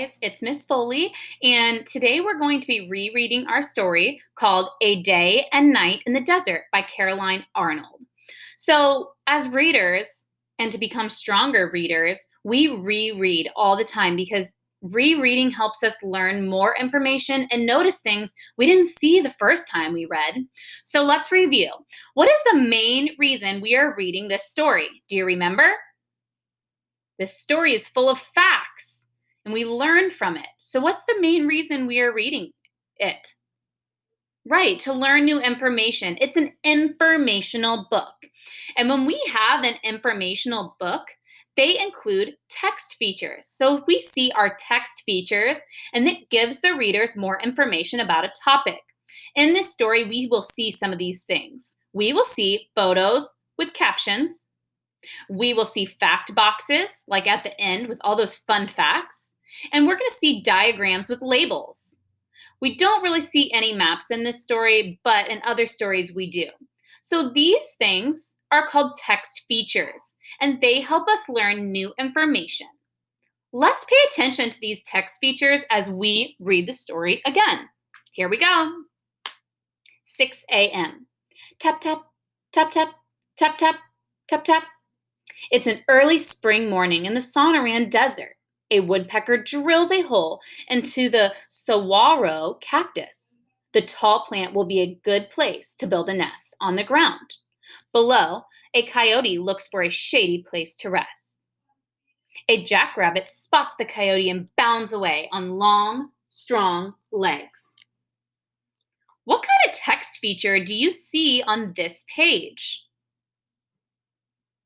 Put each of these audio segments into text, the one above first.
guys, it's Miss Foley, and today we're going to be rereading our story called A Day and Night in the Desert by Caroline Arnold. So, as readers, and to become stronger readers, we reread all the time because rereading helps us learn more information and notice things we didn't see the first time we read. So, let's review. What is the main reason we are reading this story? Do you remember? This story is full of facts and we learn from it. So, what's the main reason we are reading it? Right, to learn new information. It's an informational book. And when we have an informational book, they include text features. So, we see our text features, and it gives the readers more information about a topic. In this story, we will see some of these things. We will see photos with captions. We will see fact boxes, like at the end with all those fun facts. And we're going to see diagrams with labels. We don't really see any maps in this story, but in other stories we do. So these things are called text features, and they help us learn new information. Let's pay attention to these text features as we read the story again. Here we go. 6 a.m. Tap, tap, tap, tap, tap, tap, tap, tap. It's an early spring morning in the Sonoran Desert. A woodpecker drills a hole into the saguaro cactus. The tall plant will be a good place to build a nest on the ground. Below, a coyote looks for a shady place to rest. A jackrabbit spots the coyote and bounds away on long, strong legs. What kind of text feature do you see on this page?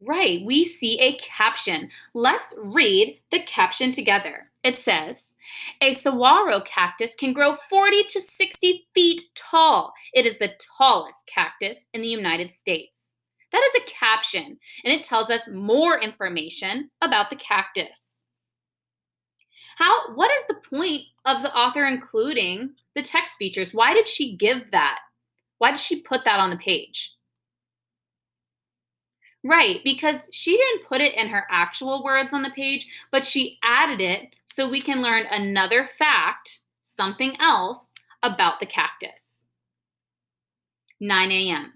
Right, we see a caption. Let's read the caption together. It says, a saguaro cactus can grow 40 to 60 feet tall. It is the tallest cactus in the United States. That is a caption, and it tells us more information about the cactus. What is the point of the author including the text features? Why did she give that? Why did she put that on the page? Right, because she didn't put it in her actual words on the page, but she added it so we can learn another fact, something else, about the cactus. 9 a.m.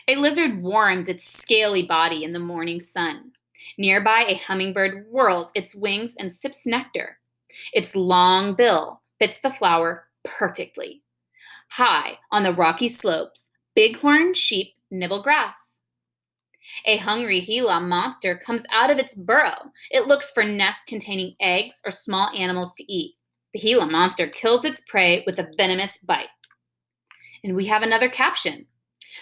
A lizard warms its scaly body in the morning sun. Nearby, a hummingbird whirls its wings and sips nectar. Its long bill fits the flower perfectly. High on the rocky slopes, bighorn sheep nibble grass. A hungry Gila monster comes out of its burrow. It looks for nests containing eggs or small animals to eat. The Gila monster kills its prey with a venomous bite. And we have another caption.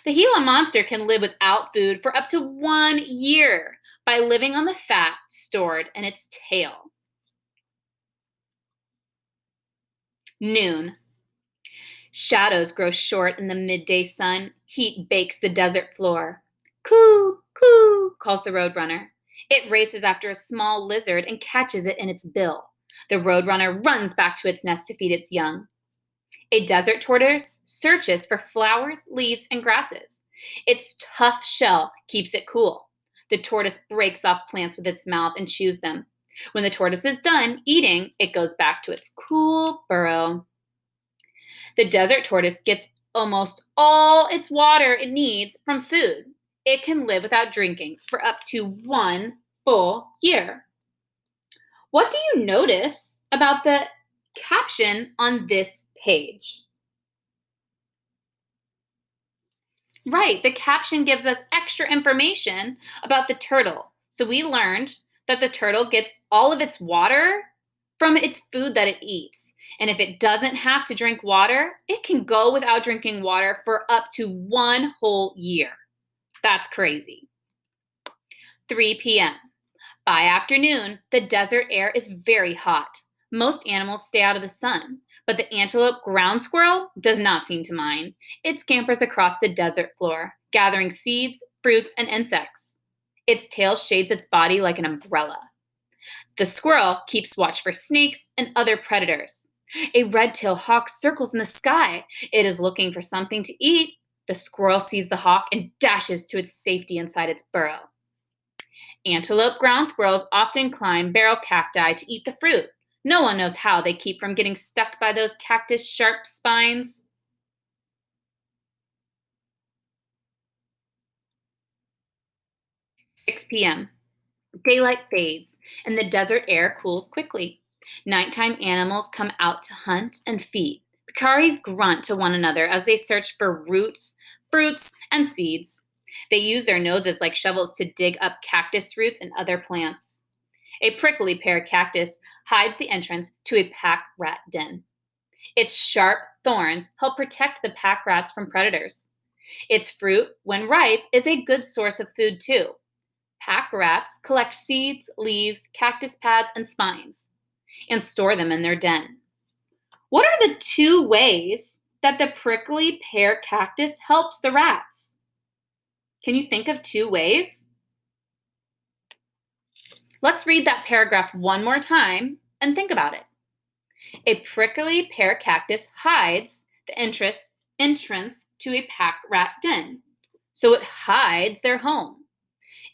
The Gila monster can live without food for up to 1 year by living on the fat stored in its tail. Noon. Shadows grow short in the midday sun. Heat bakes the desert floor. Coo, coo, calls the roadrunner. It races after a small lizard and catches it in its bill. The roadrunner runs back to its nest to feed its young. A desert tortoise searches for flowers, leaves, and grasses. Its tough shell keeps it cool. The tortoise breaks off plants with its mouth and chews them. When the tortoise is done eating, it goes back to its cool burrow. The desert tortoise gets almost all its water it needs from food. It can live without drinking for up to 1 full year. What do you notice about the caption on this page? Right, the caption gives us extra information about the turtle. So we learned that the turtle gets all of its water from its food that it eats. And if it doesn't have to drink water, it can go without drinking water for up to 1 whole year. That's crazy. 3 p.m. By afternoon, the desert air is very hot. Most animals stay out of the sun, but the antelope ground squirrel does not seem to mind. It scampers across the desert floor, gathering seeds, fruits, and insects. Its tail shades its body like an umbrella. The squirrel keeps watch for snakes and other predators. A red-tailed hawk circles in the sky. It is looking for something to eat. The squirrel sees the hawk and dashes to its safety inside its burrow. Antelope ground squirrels often climb barrel cacti to eat the fruit. No one knows how they keep from getting stuck by those cactus sharp spines. 6 p.m. Daylight fades, and the desert air cools quickly. Nighttime animals come out to hunt and feed. Pikaris grunt to one another as they search for roots, fruits, and seeds. They use their noses like shovels to dig up cactus roots and other plants. A prickly pear cactus hides the entrance to a pack rat den. Its sharp thorns help protect the pack rats from predators. Its fruit, when ripe, is a good source of food too. Pack rats collect seeds, leaves, cactus pads, and spines and store them in their den. What are the two ways that the prickly pear cactus helps the rats? Can you think of two ways? Let's read that paragraph one more time and think about it. A prickly pear cactus hides the entrance to a pack rat den, so it hides their home.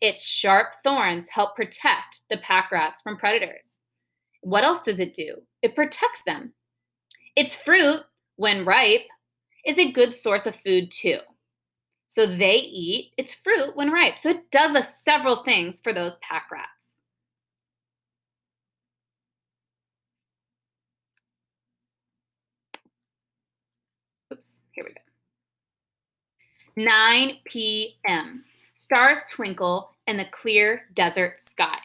Its sharp thorns help protect the pack rats from predators. What else does it do? It protects them. Its fruit, when ripe, is a good source of food too. So they eat its fruit when ripe. So it does several things for those pack rats. Oops, here we go. 9 p.m. Stars twinkle in the clear desert sky.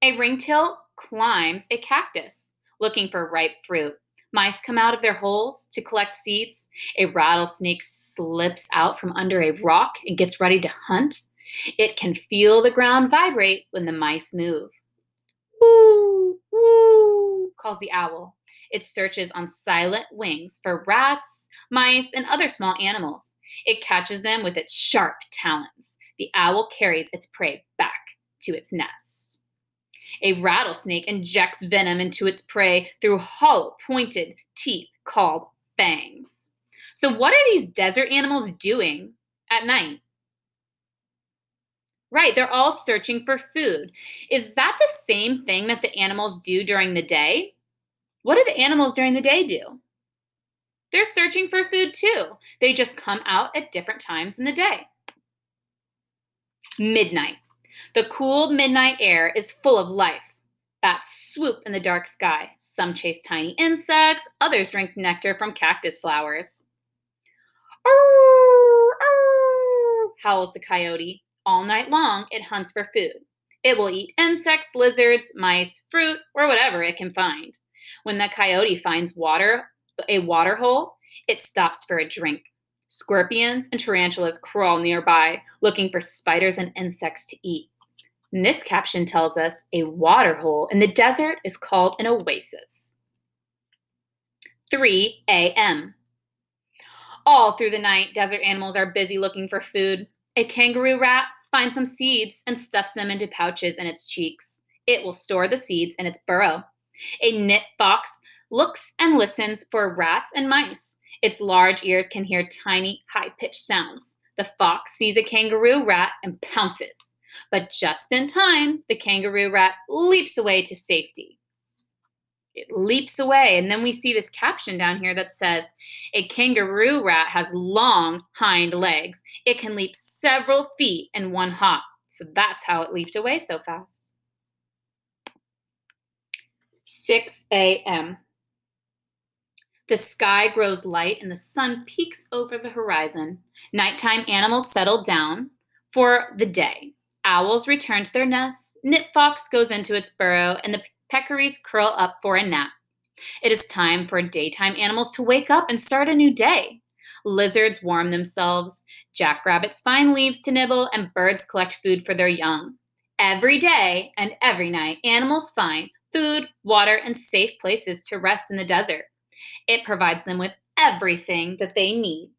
A ringtail climbs a cactus looking for ripe fruit. Mice come out of their holes to collect seeds. A rattlesnake slips out from under a rock and gets ready to hunt. It can feel the ground vibrate when the mice move. Woo, woo, calls the owl. It searches on silent wings for rats, mice, and other small animals. It catches them with its sharp talons. The owl carries its prey back to its nest. A rattlesnake injects venom into its prey through hollow, pointed teeth called fangs. So, what are these desert animals doing at night? Right, they're all searching for food. Is that the same thing that the animals do during the day? What do the animals during the day do? They're searching for food too. They just come out at different times in the day. Midnight. The cool midnight air is full of life. Bats swoop in the dark sky. Some chase tiny insects, others drink nectar from cactus flowers. "Arr, arr," howls the coyote. All night long, it hunts for food. It will eat insects, lizards, mice, fruit, or whatever it can find. When the coyote finds a water hole, it stops for a drink. Scorpions and tarantulas crawl nearby, looking for spiders and insects to eat. And this caption tells us a water hole in the desert is called an oasis. 3 a.m. All through the night, desert animals are busy looking for food. A kangaroo rat finds some seeds and stuffs them into pouches in its cheeks. It will store the seeds in its burrow. A knit fox looks and listens for rats and mice. Its large ears can hear tiny, high-pitched sounds. The fox sees a kangaroo rat and pounces. But just in time, the kangaroo rat leaps away to safety. It leaps away, and then we see this caption down here that says, a kangaroo rat has long hind legs. It can leap several feet in one hop. So that's how it leaped away so fast. 6 a.m. The sky grows light and the sun peeks over the horizon. Nighttime animals settle down for the day. Owls return to their nests, knit fox goes into its burrow, and the peccaries curl up for a nap. It is time for daytime animals to wake up and start a new day. Lizards warm themselves, jackrabbits find leaves to nibble, and birds collect food for their young. Every day and every night, animals find food, water, and safe places to rest in the desert. It provides them with everything that they need.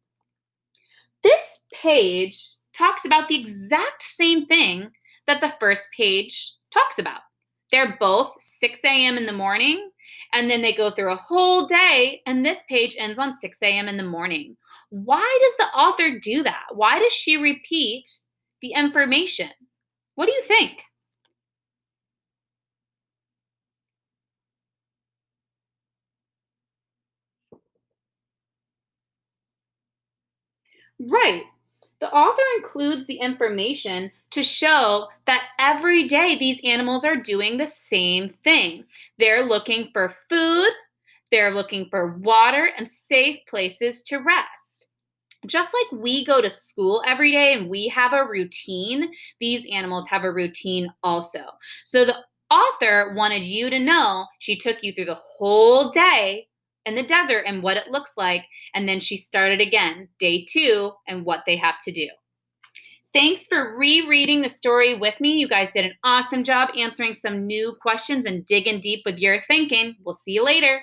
This page talks about the exact same thing that the first page talks about. They're both 6 a.m. in the morning, and then they go through a whole day, and this page ends on 6 a.m. in the morning. Why does the author do that? Why does she repeat the information? What do you think? Right. The author includes the information to show that every day these animals are doing the same thing. They're looking for food, they're looking for water, and safe places to rest. Just like we go to school every day and we have a routine, these animals have a routine also. So the author wanted you to know she took you through the whole day in the desert and what it looks like. And then she started again, day two, and what they have to do. Thanks for rereading the story with me. You guys did an awesome job answering some new questions and digging deep with your thinking. We'll see you later.